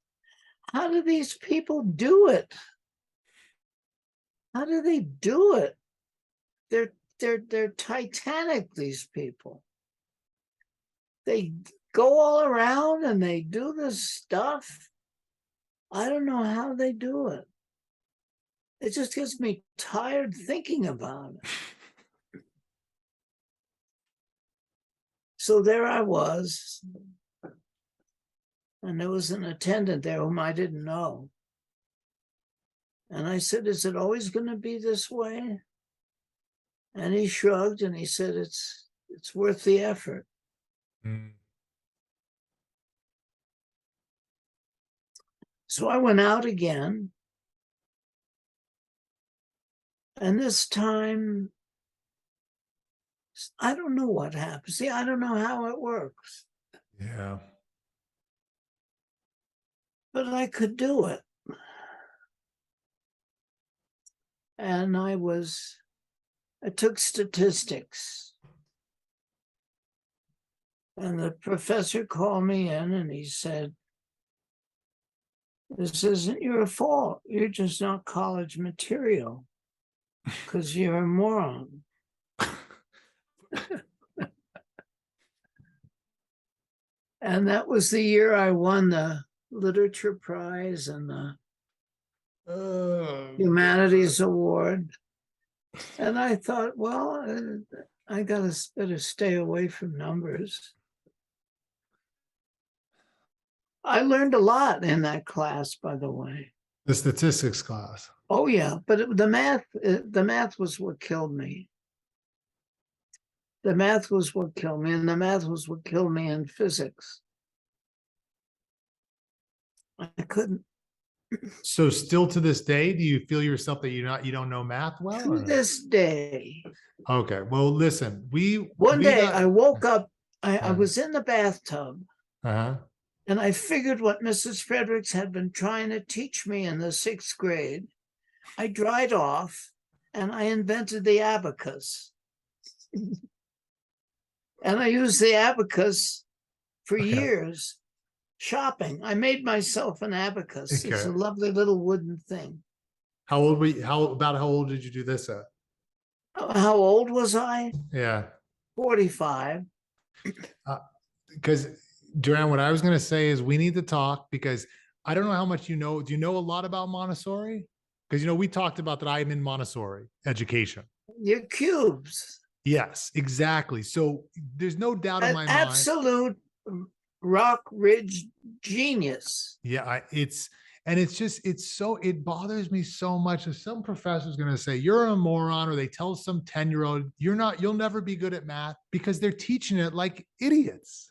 How do these people do it? How do they do it? They're titanic, these people. They go all around and they do this stuff. I don't know how they do it. It just gets me tired thinking about it. So there I was, and there was an attendant there whom I didn't know. And I said, is it always going to be this way? And he shrugged and he said, it's worth the effort. Mm. So I went out again. And this time, I don't know what happened. See, I don't know how it works. Yeah. But I could do it. And I took statistics. And the professor called me in and he said, this isn't your fault. You're just not college material because you're a moron. And that was the year I won the literature prize and the humanities award. And I thought, well, I better stay away from numbers. I learned a lot in that class, by the way. The statistics class. Oh yeah, but the math was what killed me. The math was what killed me, and the math was what killed me in physics. I couldn't. So still to this day, do you feel yourself that you don't know math well? To this day. Okay. Well, listen, one day I woke up, I was in the bathtub. Uh-huh. And I figured what Mrs. Fredericks had been trying to teach me in the 6th grade. I dried off and I invented the abacus. And I used the abacus for years shopping. I made myself an abacus. Okay. It's a lovely little wooden thing. How old were you? How old did you do this at? How old was I? Yeah. 45. Because Joanne, what I was going to say is we need to talk because I don't know how much you know. Do you know a lot about Montessori? Because, we talked about that I'm in Montessori education. Your cubes. Yes, exactly. So there's no doubt in my mind. Absolute rock ridge genius. Yeah, it bothers me so much. If some professor's going to say you're a moron, or they tell some 10-year-old you'll never be good at math because they're teaching it like idiots.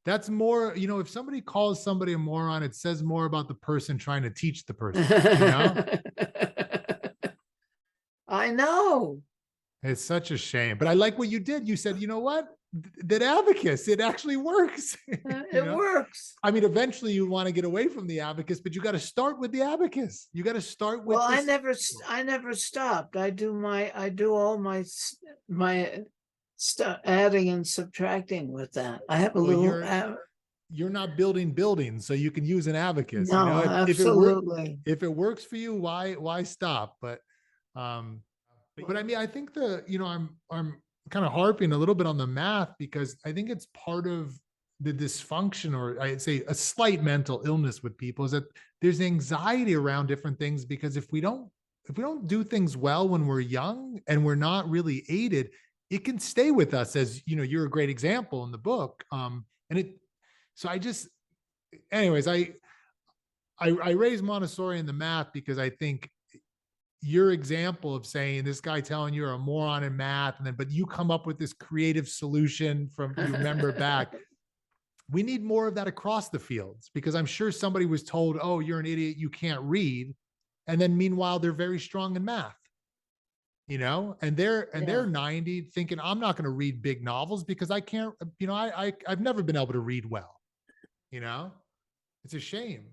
That's more, if somebody calls somebody a moron, it says more about the person trying to teach the person, I know. It's such a shame, but I like what you did. You said, you know what? That abacus, it actually works. It works. I mean, eventually you want to get away from the abacus, but you got to start with the abacus. You got to start with. Well, I never stopped. I do all my adding and subtracting with that. I have a little. You're not building buildings, so you can use an abacus. No, absolutely. If it works for you, why stop? But I mean, I think I'm kind of harping a little bit on the math because I think it's part of the dysfunction, or I'd say a slight mental illness with people, is that there's anxiety around different things, because if we don't do things well when we're young and we're not really aided, it can stay with us, as you're a great example in the book. I raise Montessori in the math because I think your example of saying this guy telling you're a moron in math, but you come up with this creative solution from you remember back. We need more of that across the fields, because I'm sure somebody was told, oh, you're an idiot, you can't read. And then meanwhile, they're very strong in math, and they're 90 thinking, I'm not going to read big novels because I can't, I've never been able to read well, it's a shame.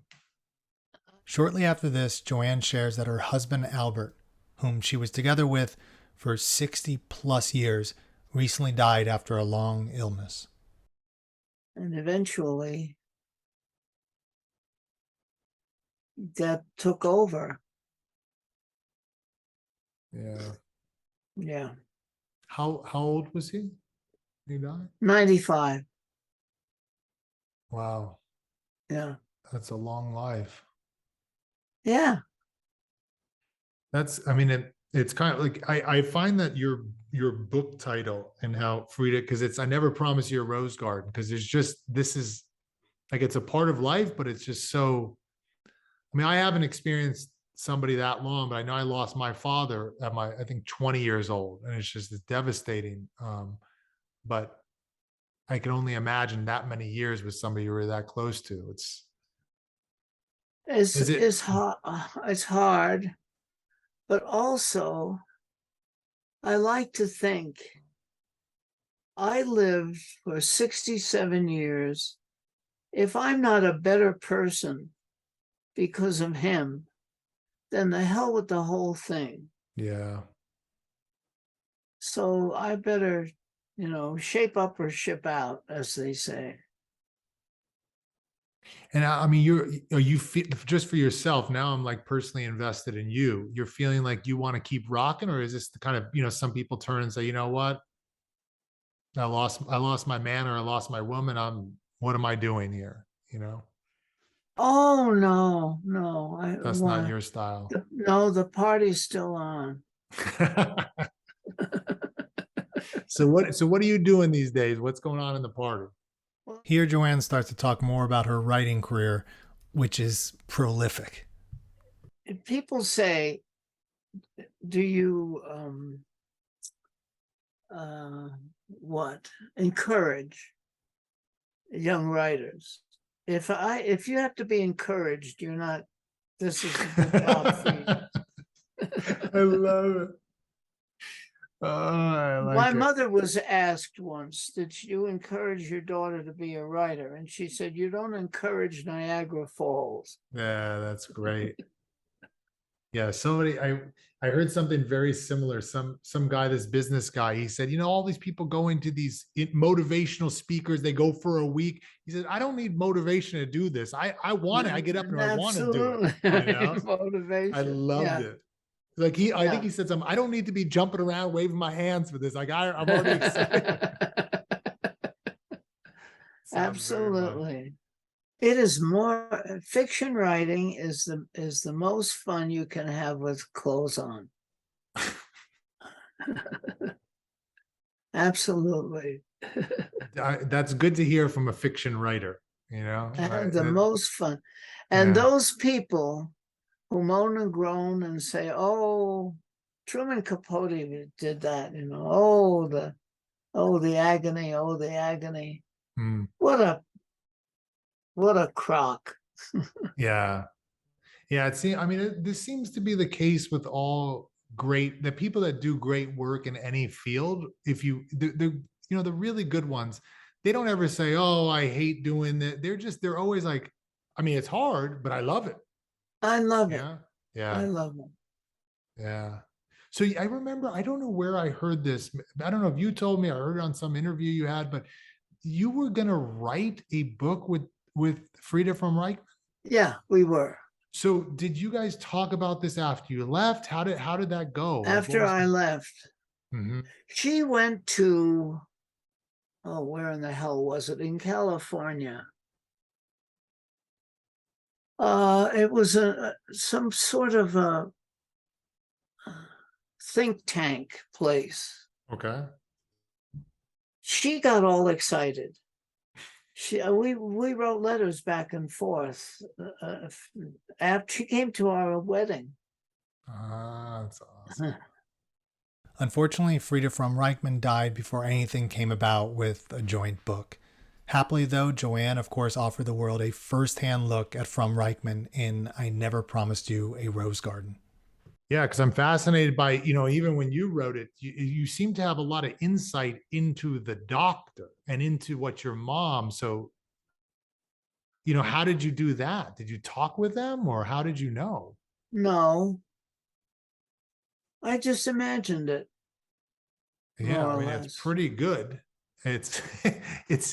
Shortly after this, Joanne shares that her husband, Albert, whom she was together with for 60 plus years, recently died after a long illness. And eventually that took over. Yeah. Yeah. How old was he? He died? 95. Wow. Yeah. That's a long life. Yeah. That's, I mean, it's kind of like, I find that your book title and how Frieda, because it's I Never Promise You a Rose Garden, because there's just, this is like, it's a part of life, but it's just so, I mean, I haven't experienced somebody that long, but I know I lost my father at I think 20 years old, and it's devastating. But I can only imagine that many years with somebody you were that close to. Is it? It's hard, but also I like to think I lived for 67 years. If I'm not a better person because of him, then the hell with the whole thing. Yeah. So I better, shape up or ship out, as they say. And I mean, you feel just for yourself now. I'm like personally invested in you. You're feeling like you want to keep rocking, or is this the kind of, some people turn and say, you know what, I lost my man, or I lost my woman. What am I doing here? Oh no, That's not your style. no, the party's still on. So what are you doing these days? What's going on in the party? Here, Joanne starts to talk more about her writing career, which is prolific. People say, do you encourage young writers? If you have to be encouraged, you're not. This is a good job for you. I love it. Oh, I like My it. mother was asked once, did you encourage your daughter to be a writer? And she said, you don't encourage Niagara Falls. Yeah, that's great. Yeah, I heard something very similar. Some guy, this business guy, he said, all these people go into these motivational speakers, they go for a week. He said, I don't need motivation to do this. I want it. I get up and I want to do it. Motivation. I loved it. Like I think he said something. I don't need to be jumping around, waving my hands for this. Like I'm already excited. Absolutely. It is more fiction writing is the most fun you can have with clothes on. Absolutely. That's good to hear from a fiction writer, The most fun. And those people who moan and groan and say, oh, Truman Capote did that, oh, the agony, oh, the agony. What a crock. Yeah. This seems to be the case with all the people that do great work in any field. If the really good ones, they don't ever say, oh, I hate doing that. They're always like, I mean, it's hard, but I love it. I love it. Yeah. I love it. Yeah. So I remember, I don't know where I heard this. I don't know if you told me, I heard it on some interview you had, but you were going to write a book with Frieda Fromm-Reichmann. Yeah, we were. So did you guys talk about this after you left? How did that go? After I left, she went to, where in the hell was it? In California. It was some sort of a think tank place. Okay. She got all excited. We wrote letters back and forth after she came to our wedding. That's awesome. Unfortunately, Frieda Fromm-Reichmann died before anything came about with a joint book. Happily, though, Joanne, of course, offered the world a first-hand look at Fromm-Reichmann in I Never Promised You a Rose Garden. Yeah, because I'm fascinated by, even when you wrote it, you seem to have a lot of insight into the doctor and into what your mom. So how did you do that? Did you talk with them, or how did you know? No, I just imagined it, Yeah, more I or mean, it's less. pretty good. It's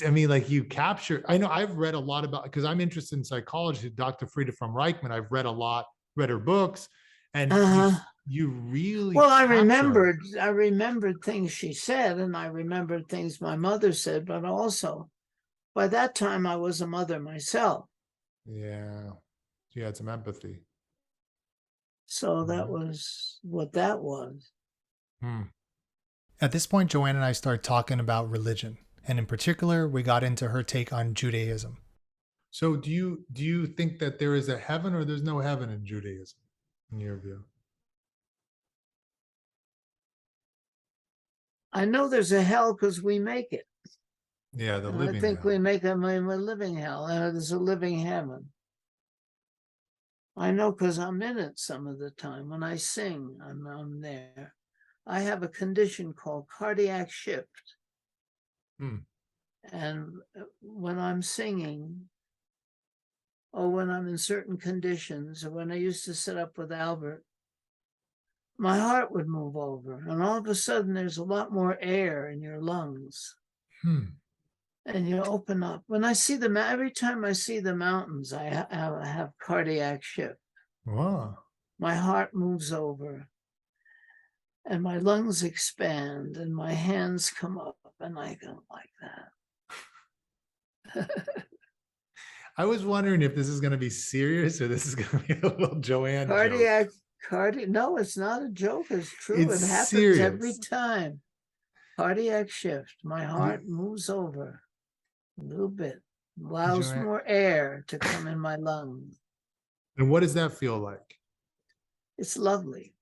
I mean, like, you capture, I know I've read a lot about, because I'm interested in psychology, Dr. Frieda Fromm-Reichmann. I've read a lot, read her books, and Uh-huh. you really Well, capture. I remembered things she said, and I remembered things my mother said, but also by that time I was a mother myself. Yeah. You had some empathy. So that Yeah. was what that was. Hmm. At this point, Joanne and I started talking about religion, and in particular, we got into her take on Judaism. So, do you think that there is a heaven, or there's no heaven in Judaism, in your view? I know there's a hell because we make it. Yeah, the And I living think we hell. make a living hell, and there's a living heaven. I know because I'm in it some of the time. When I sing, I'm there. I have a condition called cardiac shift. Hmm. And when I'm singing, or when I'm in certain conditions, or when I used to sit up with Albert, my heart would move over. And all of a sudden, there's a lot more air in your lungs. Hmm. And you open up. When I see them, every time I see the mountains, I have cardiac shift. Wow. My heart moves over and my lungs expand and my hands come up and I go like that. I was wondering if this is going to be serious, or this is going to be a little Joanne joke. cardiac no, it's not a joke, it's true. It's It happens every serious. time. Cardiac shift. My heart moves over a little bit, allows Joanne, more air to come in my lungs. and what does that feel like? It's lovely.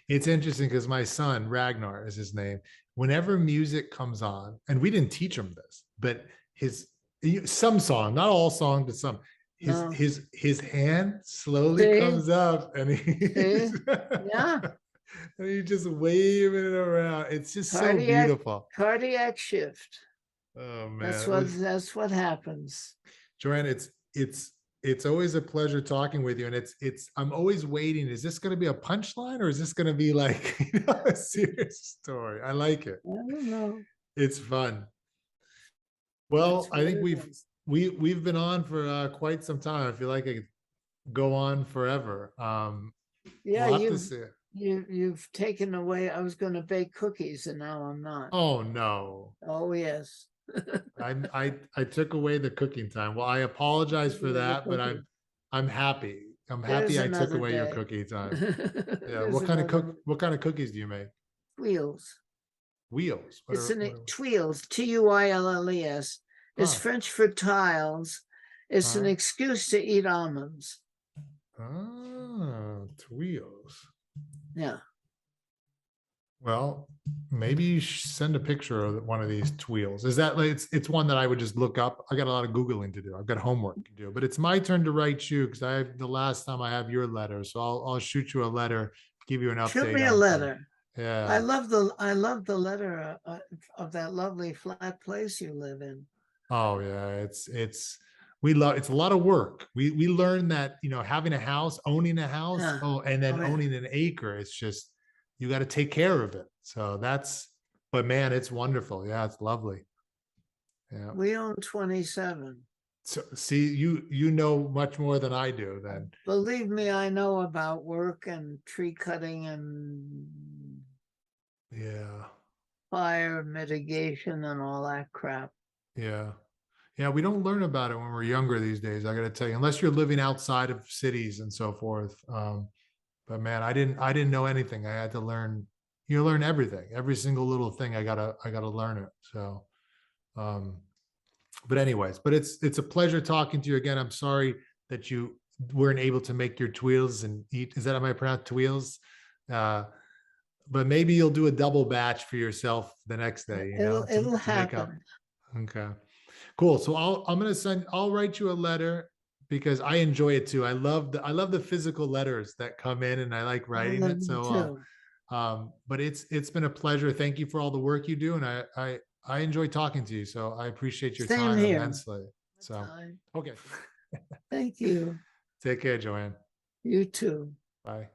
It's interesting because my son, Ragnar is his name, whenever music comes on, and we didn't teach him this, but his some song, not all songs, but some, his No, his his hand slowly see, comes up, and see, he's yeah. and he's just waving it around. It's just so Cardiac beautiful. cardiac shift. Oh That's man, it what was, that's what happens. Joanne, it's always a pleasure talking with you, and it's I'm always waiting. Is this going to be a punchline, or is this going to be like a serious story? I like it. I don't know. It's fun. That's Well, I what think it is. we've been on for quite some time. I feel like I could go on forever. Yeah, We'll have to see. you've taken away. I was going to bake cookies and now I'm not. Oh no. Oh yes. I took away the cooking time. Well, I apologize for that, but I'm happy. I'm There's happy I took another away your day. cookie time. Yeah. There's another What kind of cookies do you make? wheels. Wheels. It's an What twheels, Tuilles. It's ah, French for tiles. It's an huh? excuse to eat almonds. Ah, wheels. Yeah. Well, maybe you should send a picture of one of these wheels. Is that like, it's one that I would just look up? I got a lot of Googling to do. I've got homework to do, but it's my turn to write you because I have the last time I have your letter. So I'll shoot you a letter, give you an Shoot update me a on things. letter. Yeah. I love the letter of that lovely flat place you live in. Oh yeah. We love, it's a lot of work. We learned that, having a house, owning a house, Yeah. oh, and then Oh yeah. owning an acre, it's just, you got to take care of it. So but man, it's wonderful. Yeah, it's lovely. Yeah. We own 27. So see, you know much more than I do then. Believe me, I know about work and tree cutting and Yeah. fire mitigation and all that crap. Yeah. Yeah, we don't learn about it when we're younger these days, I got to tell you, unless you're living outside of cities and so forth. But man, I didn't know anything. I had to learn, you learn everything, every single little thing. I gotta learn it. So um, but anyways, but it's a pleasure talking to you again. I'm sorry that you weren't able to make your twills and eat. Is that how I pronounce twills? Uh, but maybe you'll do a double batch for yourself the next day, It'll to make up. happen. Okay, cool. So I'll write you a letter because I enjoy it too. I love the physical letters that come in, and I like I writing love it. you So too. but it's been a pleasure. Thank you for all the work you do, and I enjoy talking to you. So I appreciate your Same time here. immensely. So, Time. okay. Thank you. Take care, Joanne. You too. Bye.